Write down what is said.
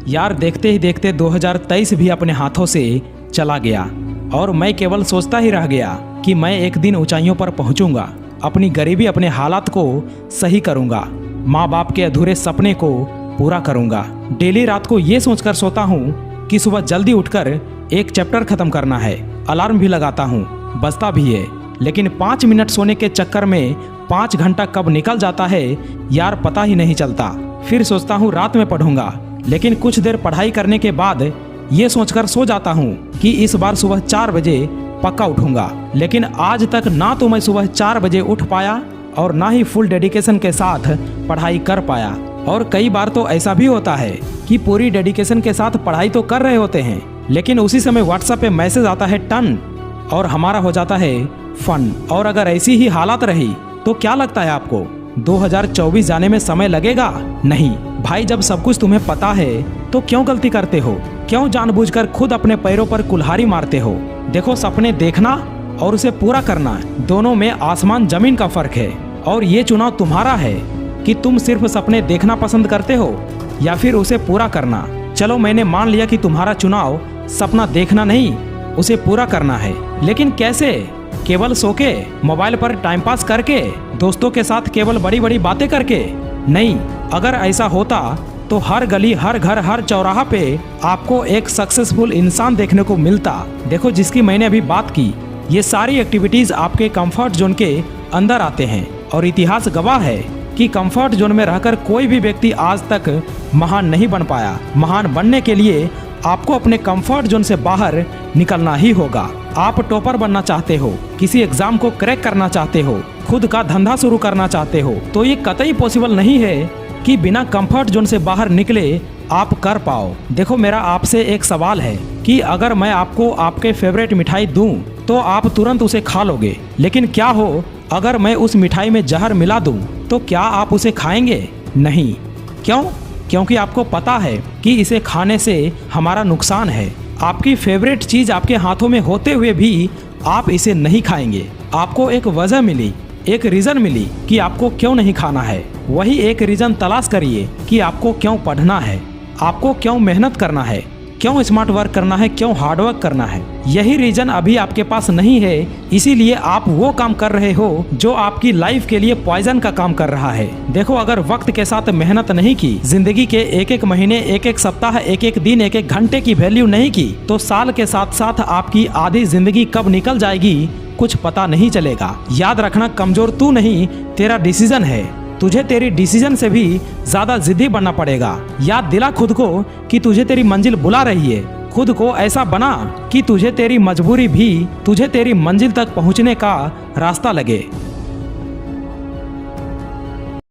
यार देखते ही देखते 2023 भी अपने हाथों से चला गया और मैं केवल सोचता ही रह गया कि मैं एक दिन ऊंचाइयों पर पहुंचूंगा, अपनी गरीबी अपने हालात को सही करूंगा, माँ बाप के अधूरे सपने को पूरा करूंगा। डेली रात को ये सोचकर सोता हूँ कि सुबह जल्दी उठकर एक चैप्टर खत्म करना है। अलार्म भी लगाता हूँ, बजता भी है, लेकिन 5 मिनट सोने के चक्कर में 5 घंटा कब निकल जाता है यार पता ही नहीं चलता। फिर सोचता हूँ रात में पढ़ूंगा, लेकिन कुछ देर पढ़ाई करने के बाद ये सोचकर सो जाता हूँ कि इस बार सुबह 4 बजे पक्का उठूंगा। लेकिन आज तक ना तो मैं सुबह 4 बजे उठ पाया और ना ही फुल डेडिकेशन के साथ पढ़ाई कर पाया। और कई बार तो ऐसा भी होता है कि पूरी डेडिकेशन के साथ पढ़ाई तो कर रहे होते हैं, लेकिन उसी समय व्हाट्सएप पे मैसेज आता है टन और हमारा हो जाता है फन। और अगर ऐसी ही हालत रही तो क्या लगता है आपको 2024 जाने में समय लगेगा? नहीं भाई, जब सब कुछ तुम्हें पता है तो क्यों गलती करते हो? क्यों जानबूझकर खुद अपने पैरों पर कुल्हाड़ी मारते हो? देखो, सपने देखना और उसे पूरा करना दोनों में आसमान जमीन का फर्क है। और ये चुनाव तुम्हारा है कि तुम सिर्फ सपने देखना पसंद करते हो या फिर उसे पूरा करना। चलो मैंने मान लिया कि तुम्हारा चुनाव सपना देखना नहीं, उसे पूरा करना है। लेकिन कैसे? केवल सो के, मोबाइल पर टाइम पास करके, दोस्तों के साथ केवल बड़ी बड़ी बातें करके? नहीं, अगर ऐसा होता तो हर गली, हर घर, हर चौराहा पे आपको एक सक्सेसफुल इंसान देखने को मिलता। देखो, जिसकी मैंने अभी बात की, ये सारी एक्टिविटीज आपके कंफर्ट जोन के अंदर आते हैं और इतिहास गवाह है कि कंफर्ट जोन में रहकर कोई भी व्यक्ति आज तक महान नहीं बन पाया। महान बनने के लिए आपको अपने कंफर्ट जोन से बाहर निकलना ही होगा। आप टॉपर बनना चाहते हो, किसी एग्जाम को क्रैक करना चाहते हो, खुद का धंधा शुरू करना चाहते हो, तो ये कतई पॉसिबल नहीं है कि बिना कंफर्ट जोन से बाहर निकले आप कर पाओ। देखो, मेरा आपसे एक सवाल है कि अगर मैं आपको आपके फेवरेट मिठाई दूं तो आप तुरंत उसे खा लोगे, लेकिन क्या हो अगर मैं उस मिठाई में जहर मिला दूं तो क्या आप उसे खाएंगे? नहीं। क्यों? क्योंकि आपको पता है कि इसे खाने से हमारा नुकसान है। आपकी फेवरेट चीज आपके हाथों में होते हुए भी आप इसे नहीं खाएंगे। आपको एक वजह मिली, एक रीजन मिली कि आपको क्यों नहीं खाना है। वही एक रीजन तलाश करिए कि आपको क्यों पढ़ना है, आपको क्यों मेहनत करना है, क्यों स्मार्ट वर्क करना है, क्यों हार्ड वर्क करना है। यही रीजन अभी आपके पास नहीं है, इसीलिए आप वो काम कर रहे हो जो आपकी लाइफ के लिए पॉइजन का काम कर रहा है। देखो, अगर वक्त के साथ मेहनत नहीं की, जिंदगी के एक एक महीने, एक एक सप्ताह, एक एक दिन, एक एक घंटे की वैल्यू नहीं की, तो साल के साथ साथ आपकी आधी जिंदगी कब निकल जाएगी कुछ पता नहीं चलेगा। याद रखना, कमजोर तू नहीं, तेरा डिसीजन है। तुझे तेरी डिसीजन से भी ज्यादा जिद्दी बनना पड़ेगा। याद दिला खुद को कि तुझे तेरी मंजिल बुला रही है। खुद को ऐसा बना कि तुझे तेरी मजबूरी भी तुझे तेरी मंजिल तक पहुंचने का रास्ता लगे।